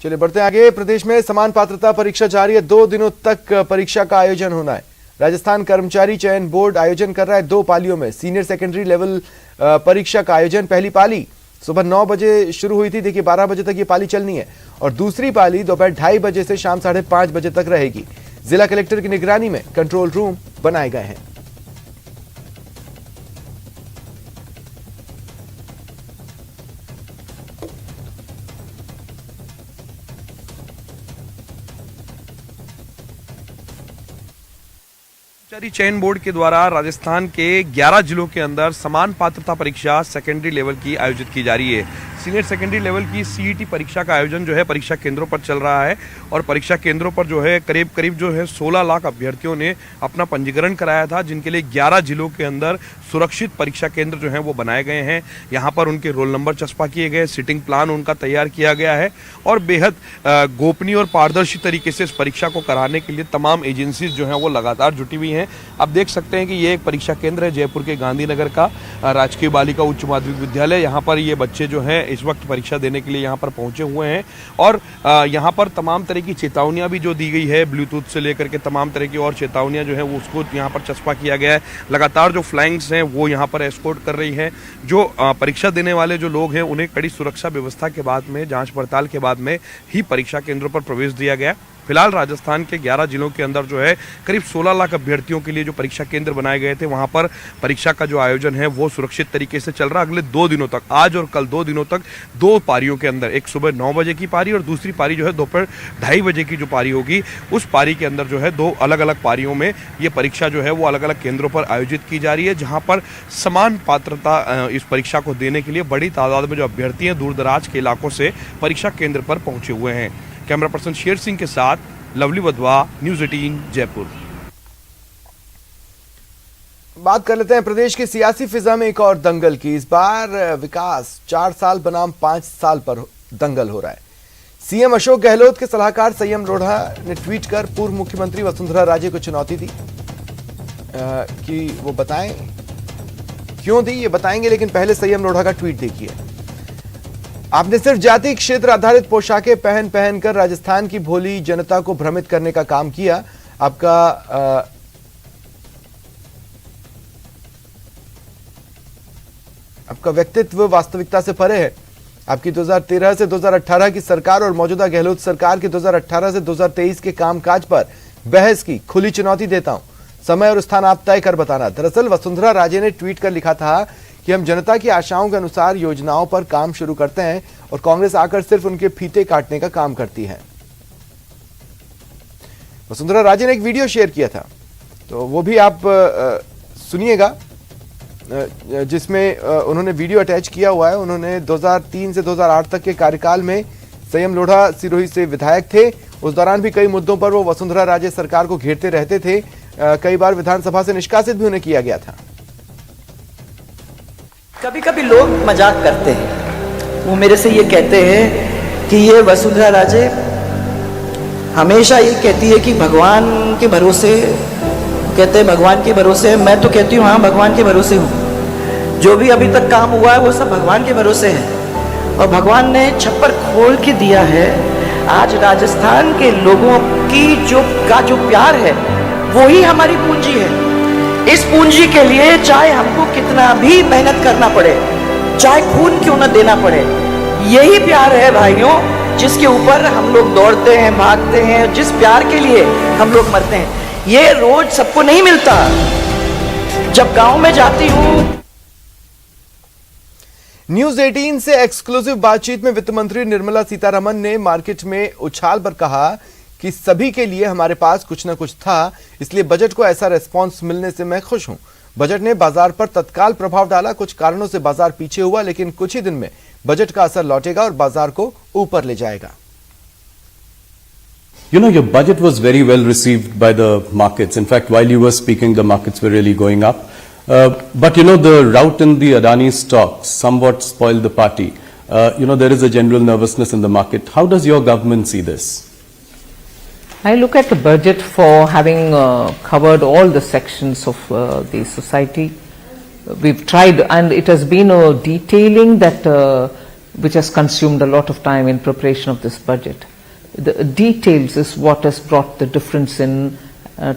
चलिए बढ़ते हैं आगे। प्रदेश में समान पात्रता परीक्षा जारी है। 2 दिनों तक परीक्षा का आयोजन होना है। राजस्थान कर्मचारी चयन बोर्ड आयोजन कर रहा है 2 पालियों में सीनियर सेकेंडरी लेवल परीक्षा का आयोजन। पहली पाली सुबह 9 बजे शुरू हुई थी, देखिए 12 बजे तक ये पाली चलनी है, और दूसरी पाली दोपहर 2:30 बजे से शाम 5:30 बजे तक रहेगी। जिला कलेक्टर की निगरानी में कंट्रोल रूम बनाए गए हैं। कर्मचारी चयन बोर्ड के द्वारा राजस्थान के 11 जिलों के अंदर समान पात्रता परीक्षा सेकेंडरी लेवल की आयोजित की जा रही है। सीनियर सेकेंडरी लेवल की सीईटी परीक्षा का आयोजन जो है परीक्षा केंद्रों पर चल रहा है, और परीक्षा केंद्रों पर जो है करीब जो है 16 लाख अभ्यर्थियों ने अपना पंजीकरण कराया था, जिनके लिए 11 जिलों के अंदर सुरक्षित परीक्षा केंद्र जो है वो बनाए गए हैं। यहाँ पर उनके रोल नंबर चस्पा किए गए, सिटिंग प्लान उनका तैयार किया गया है, और बेहद गोपनीय और पारदर्शी तरीके से इस परीक्षा को कराने के लिए तमाम एजेंसीज जो हैं वो लगातार जुटी हुई हैं। आप देख सकते हैं कि ये एक परीक्षा केंद्र है जयपुर के गांधीनगर का राजकीय बालिका उच्च माध्यमिक विद्यालय। यहाँ पर ये बच्चे जो हैं इस वक्त परीक्षा देने के लिए यहाँ पर पहुंचे हुए हैं, और यहाँ पर तमाम तरह की चेतावनियां भी जो दी गई है, ब्लूटूथ से लेकर के तमाम तरह की और चेतावनियां जो है वो उसको यहाँ पर चस्पा किया गया है। लगातार जो फ्लाइंग्स हैं वो यहाँ पर एस्कॉर्ट कर रही है। जो परीक्षा देने वाले जो लोग हैं उन्हें कड़ी सुरक्षा व्यवस्था के बाद में, जांच पड़ताल के बाद में ही परीक्षा केंद्रों पर प्रवेश दिया गया। फिलहाल राजस्थान के 11 जिलों के अंदर जो है करीब 16 लाख अभ्यर्थियों के लिए जो परीक्षा केंद्र बनाए गए थे, वहां पर परीक्षा का जो आयोजन है वो सुरक्षित तरीके से चल रहा है। अगले 2 दिनों तक, आज और कल 2 दिनों तक 2 पारियों के अंदर, एक सुबह 9 बजे की पारी और दूसरी पारी जो है दोपहर 2:30 बजे की जो पारी होगी, उस पारी के अंदर जो है 2 अलग अलग पारियों में ये परीक्षा जो है वो अलग अलग केंद्रों पर आयोजित की जा रही है, जहाँ पर समान पात्रता इस परीक्षा को देने के लिए बड़ी तादाद में जो अभ्यर्थी हैं दूर दराज के इलाकों से परीक्षा केंद्र पर पहुंचे हुए हैं। कैमरा पर्सन शेर सिंह के साथ लवली वधवा, न्यूज़ 18 जयपुर। बात कर लेते हैं प्रदेश की सियासी फिजा में एक और दंगल की। इस बार विकास 4 साल बनाम 5 साल पर दंगल हो रहा है। सीएम अशोक गहलोत के सलाहकार संयम लोढ़ा ने ट्वीट कर पूर्व मुख्यमंत्री वसुंधरा राजे को चुनौती दी कि वो बताएं क्यों दी, ये बताएंगे, लेकिन पहले संयम लोढ़ा का ट्वीट देखिए। आपने सिर्फ जाति क्षेत्र आधारित पोशाकें पहन कर राजस्थान की भोली जनता को भ्रमित करने का काम किया। आपका व्यक्तित्व वास्तविकता से परे है। आपकी 2013 से 2018 की सरकार और मौजूदा गहलोत सरकार के 2018 से 2023 के कामकाज पर बहस की खुली चुनौती देता हूं। समय और स्थान आप तय कर बताना। दरअसल वसुंधरा राजे ने ट्वीट कर लिखा था कि हम जनता की आशाओं के अनुसार योजनाओं पर काम शुरू करते हैं और कांग्रेस आकर सिर्फ उनके फीते काटने का काम करती है। वसुंधरा राजे ने एक वीडियो शेयर किया था, तो वो भी आप सुनिएगा, जिसमें उन्होंने वीडियो अटैच किया हुआ है। उन्होंने 2003 से 2008 तक के कार्यकाल में संयम लोढ़ा सिरोही से विधायक थे। उस दौरान भी कई मुद्दों पर वो वसुंधरा राजे सरकार को घेरते रहते थे। कई बार विधानसभा से निष्कासित भी उन्हें किया गया था। कभी कभी लोग मजाक करते हैं, वो मेरे से ये कहते हैं कि ये वसुंधरा राजे हमेशा ये कहती है कि भगवान के भरोसे, कहते हैं भगवान के भरोसे। मैं तो कहती हूँ हाँ, भगवान के भरोसे हूँ। जो भी अभी तक काम हुआ है वो सब भगवान के भरोसे है, और भगवान ने छप्पर खोल के दिया है। आज राजस्थान के लोगों की जो प्यार है वो ही हमारी पूंजी है। इस पूंजी के लिए चाहे हमको कितना भी मेहनत करना पड़े, चाहे खून क्यों न देना पड़े, यही प्यार है भाइयों जिसके ऊपर हम लोग दौड़ते हैं, भागते हैं, जिस प्यार के लिए हम लोग मरते हैं। ये रोज सबको नहीं मिलता। जब गांव में जाती हूं। न्यूज़ 18 से एक्सक्लूसिव बातचीत में वित्त मंत्री निर्मला सीतारमण ने मार्केट में उछाल पर कहा कि सभी के लिए हमारे पास कुछ न कुछ था, इसलिए बजट को ऐसा रिस्पांस मिलने से मैं खुश हूं। बजट ने बाजार पर तत्काल प्रभाव डाला, कुछ कारणों से बाजार पीछे हुआ, लेकिन कुछ ही दिन में बजट का असर लौटेगा और बाजार को ऊपर ले जाएगा। You know, your budget was very well received by the markets. In fact, while you were speaking, the markets were really going up. But you know, the rout in the Adani stocks somewhat spoiled the party. You know, there is a general nervousness in the market. How does your government see this? I look at the budget for having covered all the sections of the society. We've tried, and it has been a detailing that which has consumed a lot of time in preparation of this budget. the details is what has brought the difference in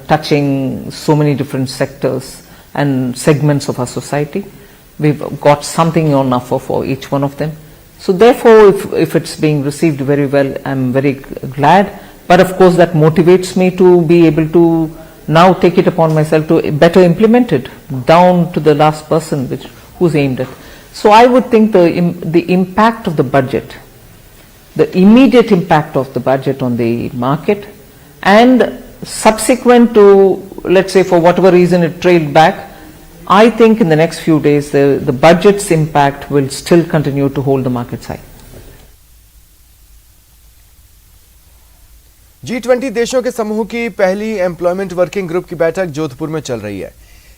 touching so many different sectors and segments of our society. We've got something on offer for each one of them. So therefore, if it's being received very well, I'm very glad. But of course, that motivates me to be able to now take it upon myself to better implement it down to the last person who's aimed at. So I would think the impact of the budget, the immediate impact of the budget on the market, and subsequent to, let's say, for whatever reason it trailed back, I think in the next few days the budget's impact will still continue to hold the markets high. G20 देशों के समूह की पहली employment working group की बैठक जोधपुर में चल रही है।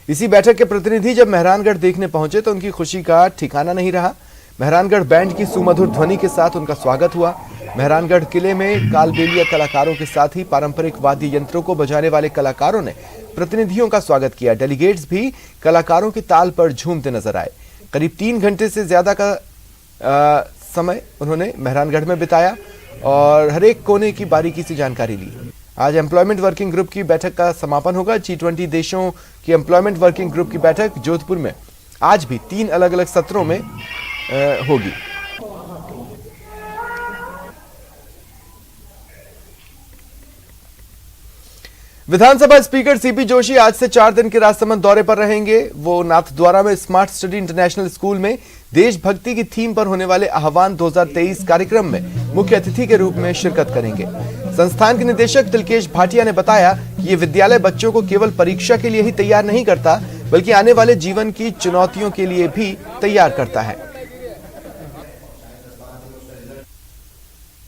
इसी बैठक के प्रतिनिधि जब मेहरानगढ़ देखने पहुंचे तो उनकी खुशी का ठिकाना नहीं रहा। मेहरानगढ़ बैंड की सुमधुर ध्वनि के साथ उनका स्वागत हुआ। मेहरानगढ़ किले में कालबेलिया कलाकारों के साथ ही पारंपरिक वाद्य यंत्रों को बजाने वाले कलाकारों ने प्रतिनिधियों का स्वागत किया। डेलीगेट्स भी कलाकारों की ताल पर झूमते नजर आए। करीब 3 घंटे से ज्यादा का समय उन्होंने मेहरानगढ़ में बिताया और हर एक कोने की बारीकी से जानकारी ली। आज एम्प्लॉयमेंट वर्किंग ग्रुप की बैठक का समापन होगा। G20 देशों की एम्प्लॉयमेंट वर्किंग ग्रुप की बैठक जोधपुर में आज भी 3 अलग अलग सत्रों में होगी। विधानसभा स्पीकर सीपी जोशी आज से 4 दिन के राजसमंद दौरे पर रहेंगे। वो नाथद्वारा में स्मार्ट स्टडी इंटरनेशनल स्कूल में देशभक्ति की थीम पर होने वाले आह्वान 2023 कार्यक्रम में मुख्य अतिथि के रूप में शिरकत करेंगे। संस्थान के निदेशक तिलकेश भाटिया ने बताया कि ये विद्यालय बच्चों को केवल परीक्षा के लिए ही तैयार नहीं करता, बल्कि आने वाले जीवन की चुनौतियों के लिए भी तैयार करता है।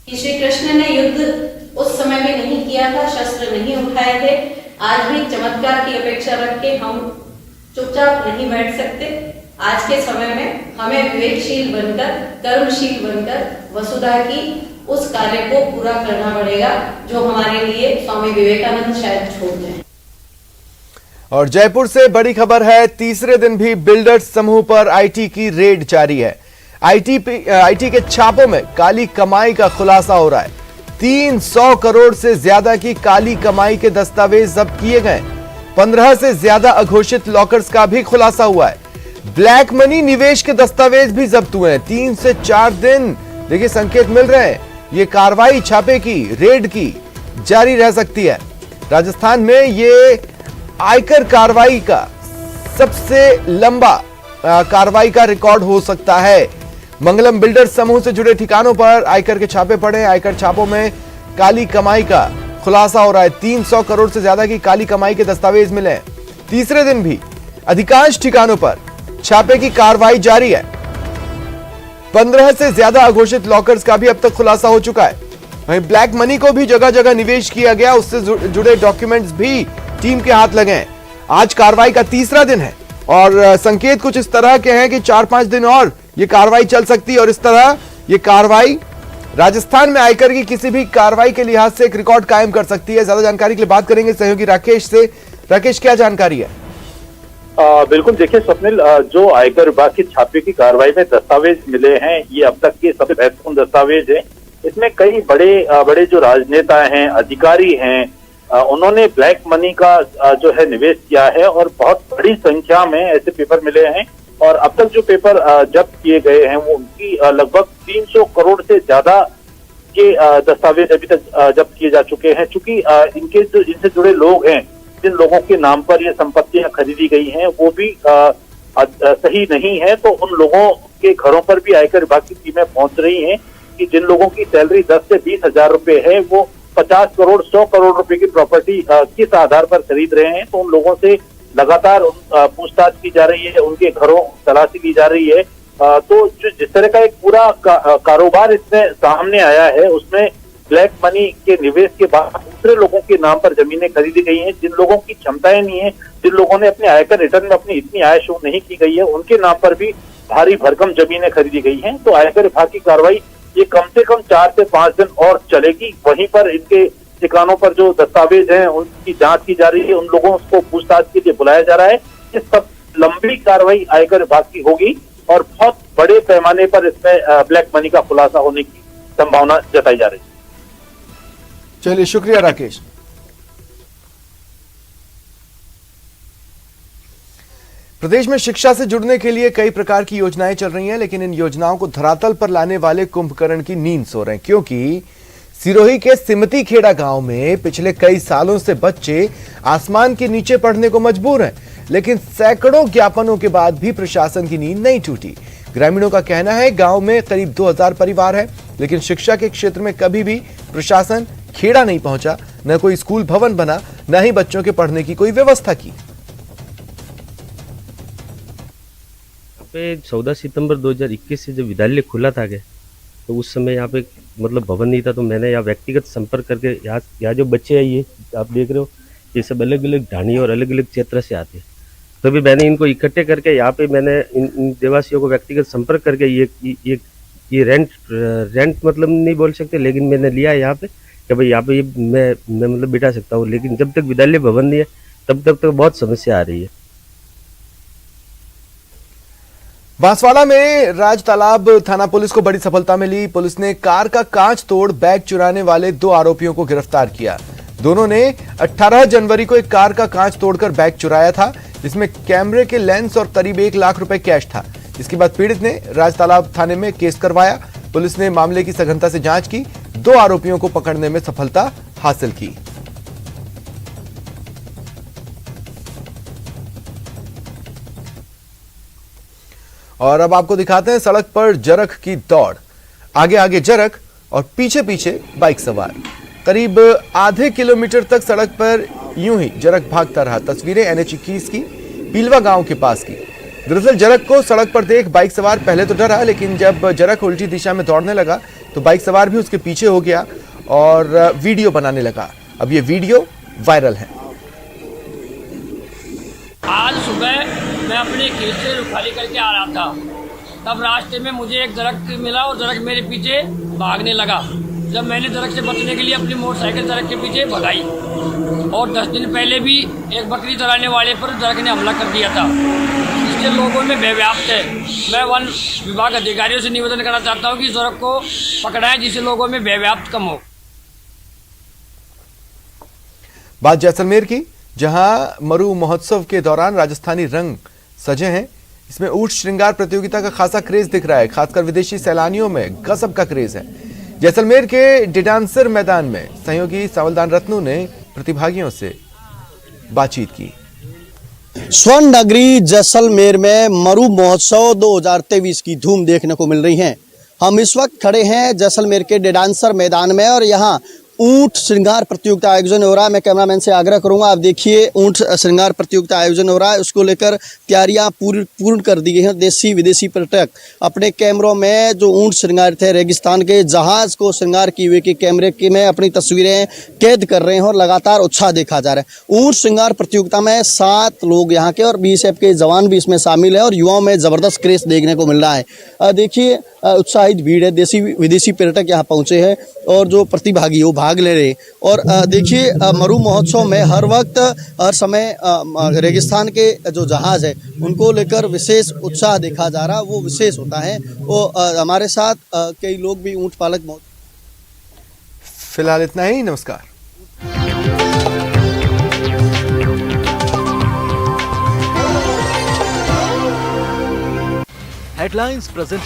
श्री कृष्ण ने युद्ध उस समय में नहीं किया था, शस्त्र नहीं उठाए थे। आज भी चमत्कार की अपेक्षा रख के हम चुपचाप नहीं बैठ सकते। आज के समय में हमें विवेकशील बनकर, कर्मशील बनकर वसुधा की उस कार्य को पूरा करना पड़ेगा जो हमारे लिए स्वामी विवेकानंद शायद छोड़ दें। और जयपुर से बड़ी खबर है, तीसरे दिन भी बिल्डर्स समूह पर आईटी की रेड जारी है। आईटी के छापों में काली कमाई का खुलासा हो रहा है। 300 करोड़ से ज्यादा की काली कमाई के दस्तावेज जब्त किए गए। 15 से ज्यादा अघोषित लॉकर्स का भी खुलासा हुआ है। ब्लैक मनी निवेश के दस्तावेज भी जब्त हुए हैं। 3 से 4 दिन देखिए संकेत मिल रहे हैं, ये कार्रवाई छापे की, रेड की जारी रह सकती है। राजस्थान में ये आयकर कार्रवाई का सबसे लंबा कार्रवाई का रिकॉर्ड हो सकता है। मंगलम बिल्डर्स समूह से जुड़े ठिकानों पर आयकर के छापे पड़े। आयकर छापों में काली कमाई का खुलासा हो रहा है। 300 करोड़ से ज्यादा की काली कमाई के दस्तावेज मिले हैं। तीसरे दिन भी अधिकांश ठिकानों पर छापे की कार्रवाई जारी है। 15 से ज्यादा अघोषित लॉकर्स का भी अब तक खुलासा हो चुका है। वहीं ब्लैक मनी को भी जगह जगह निवेश किया गया, उससे जुड़े डॉक्यूमेंट्स भी टीम के हाथ लगे हैं। आज कार्रवाई का तीसरा दिन है और संकेत कुछ इस तरह के हैं कि 4-5 दिन और ये कार्रवाई चल सकती है और इस तरह ये कार्रवाई राजस्थान में आयकर की किसी भी कार्रवाई के लिहाज से एक रिकॉर्ड कायम कर सकती है। ज्यादा जानकारी के लिए बात करेंगे सहयोगी राकेश से। राकेश, क्या जानकारी है? बिल्कुल, देखिए स्वप्निल, जो आयकर विभाग की छापे की कार्रवाई में दस्तावेज मिले हैं, ये अब तक के सबसे महत्वपूर्ण दस्तावेज है। इसमें कई बड़े जो राजनेता हैं, अधिकारी हैं, उन्होंने ब्लैक मनी का जो है निवेश किया है और बहुत बड़ी संख्या में ऐसे पेपर मिले हैं। और अब तक जो पेपर जब्त किए गए हैं वो उनकी लगभग 300 करोड़ से ज्यादा के दस्तावेज अभी तक जब्त किए जा चुके हैं। चूंकि इनसे जुड़े लोग हैं, जिन लोगों के नाम पर ये संपत्तियां खरीदी गई हैं, वो भी सही नहीं है, तो उन लोगों के घरों पर भी आयकर विभाग की टीमें पहुंच रही हैं कि जिन लोगों की सैलरी 10 से 20 हजार रुपए है, वो 50 करोड़ 100 करोड़ रुपए की प्रॉपर्टी किस आधार पर खरीद रहे हैं। तो उन लोगों से लगातार पूछताछ की जा रही है, उनके घरों तलाशी ली जा रही है। तो जिस तरह का एक पूरा कारोबार इसमें सामने आया है, उसमें ब्लैक मनी के निवेश के बाद दूसरे लोगों के नाम पर जमीनें खरीदी गई हैं। जिन लोगों की क्षमताएं नहीं है, जिन लोगों ने अपने आयकर रिटर्न में अपनी इतनी आय शो नहीं की गई है, उनके नाम पर भी भारी भरकम जमीनें खरीदी गई हैं। तो आयकर विभाग की कार्रवाई ये कम से कम 4 से 5 दिन और चलेगी। वहीं पर इनके ठिकानों पर जो दस्तावेज हैं उनकी जांच की जा रही है, उन लोगों को पूछताछ के लिए बुलाया जा रहा है। ये सब लंबी कार्रवाई आयकर विभाग की होगी और बहुत बड़े पैमाने पर इसमें ब्लैक मनी का खुलासा होने की संभावना जताई जा रही है। चलिए, शुक्रिया राकेश। प्रदेश में शिक्षा से जुड़ने के लिए कई प्रकार की योजनाएं चल रही हैं, लेकिन इन योजनाओं को धरातल पर लाने वाले कुंभकर्ण की नींद सो रहे हैं, क्योंकि सिरोही के सिमती खेड़ा गांव में पिछले कई सालों से बच्चे आसमान के नीचे पढ़ने को मजबूर हैं, लेकिन सैकड़ों ज्ञापनों के बाद भी प्रशासन की नींद नहीं टूटी। ग्रामीणों का कहना है गांव में करीब 2000 परिवार है, लेकिन शिक्षा के क्षेत्र में कभी भी प्रशासन खेड़ा नहीं पहुंचा, न कोई स्कूल भवन बना, न ही बच्चों के पढ़ने की कोई व्यवस्था की। पे 14 सितंबर 2021 से जब विद्यालय खुला था तो उस समय यहाँ पे मतलब भवन नहीं था, तो मैंने यहाँ व्यक्तिगत संपर्क करके यहाँ जो बच्चे हैं ये आप देख रहे हो, ये सब अलग अलग ढाणी और अलग अलग क्षेत्र से आते हैं। तो भी मैंने इनको इकट्ठे करके यहाँ पे मैंने इन देवासियों को व्यक्तिगत संपर्क करके ये रेंट मतलब नहीं बोल सकते, लेकिन मैंने लिया है यहाँ पे कि भाई यहाँ पे मैं मतलब बिठा सकता हूँ, लेकिन जब तक विद्यालय भवन नहीं है तब तक तो बहुत समस्या आ रही है। बांसवाड़ा में राज तालाब थाना पुलिस को बड़ी सफलता मिली। पुलिस ने कार का कांच तोड़ बैग चुराने वाले 2 आरोपियों को गिरफ्तार किया। दोनों ने 18 जनवरी को एक कार का कांच तोड़कर बैग चुराया था, जिसमें कैमरे के लेंस और करीब 1 लाख रुपए कैश था। इसके बाद पीड़ित ने राज तालाब थाने में केस करवाया। पुलिस ने मामले की सघनता से जांच की, 2 आरोपियों को पकड़ने में सफलता हासिल की। और अब आपको दिखाते हैं सड़क पर जरख की दौड़। आगे आगे जरख और पीछे पीछे बाइक सवार। करीब आधे किलोमीटर तक सड़क पर यूं ही जरख भागता रहा। तस्वीरें NH21 की पीलवा गांव के पास की। दरअसल जरख को सड़क पर देख बाइक सवार पहले तो डरा, लेकिन जब जरख उल्टी दिशा में दौड़ने लगा तो बाइक सवार भी उसके पीछे हो गया और वीडियो बनाने लगा। अब ये वीडियो वायरल है। आज सुबह मैं अपने खेत से खाली करके आ रहा था, तब रास्ते में मुझे एक दरख्त मिला और दरख्त मेरे पीछे भागने लगा। जब मैंने दरख्त से बचने के लिए अपनी मोटरसाइकिल दरख्त के पीछे भगाई और 10 दिन पहले भी एक बकरी चराने वाले पर दरख्त ने हमला कर दिया था, इससे लोगों में भयव्याप्त है। मैं वन विभाग अधिकारियों से निवेदन करना चाहता हूँ कि इस दरख्त को पकड़ाएं, जिससे लोगों में भयव्याप्त कम हो। बात जैसलमेर की, जहां मरु महोत्सव के दौरान राजस्थानी रंग सजे हैं। इसमें ऊंट श्रृंगार प्रतियोगिता का खासा क्रेज दिख रहा है, खासकर विदेशी सैलानियों में गजब का क्रेज है। जैसलमेर के डिडांसर मैदान में सहयोगी सावलदान रत्नू ने प्रतिभागियों से बातचीत की। स्वर्ण नगरी जैसलमेर में मरु महोत्सव 2023 की धूम देखने को मिल रही है। हम इस वक्त खड़े हैं जैसलमेर के डिडांसर मैदान में और यहाँ ऊंट श्रृंगार प्रतियोगिता आयोजन हो रहा है। मैं कैमरामैन से आग्रह करूंगा, आप देखिए ऊंट श्रृंगार प्रतियोगिता आयोजन हो रहा है, उसको लेकर तैयारियां पूर्ण कर दी गई हैं। देशी विदेशी पर्यटक अपने कैमरों में जो ऊंट श्रृंगार थे, रेगिस्तान के जहाज को श्रृंगार किए हुए के कैमरे के में अपनी तस्वीरें कैद कर रहे हैं और लगातार उत्साह देखा जा रहा है। ऊंट श्रृंगार प्रतियोगिता में 7 लोग यहाँ के और BSF के जवान भी इसमें शामिल है और युवाओं में जबरदस्त क्रेज देखने को मिल रहा है। देखिए उत्साहित भीड़ है, देशी विदेशी पर्यटक यहाँ पहुंचे हैं और जो प्रतिभागी वो भाग ले रहे। और देखिए मरु महोत्सव में हर वक्त हर समय रेगिस्तान के जो जहाज है उनको लेकर विशेष उत्साह देखा जा रहा, वो विशेष होता है। वो हमारे साथ कई लोग भी ऊंट पालक मौजूद। फिलहाल इतना ही, नमस्कार। Headlines presented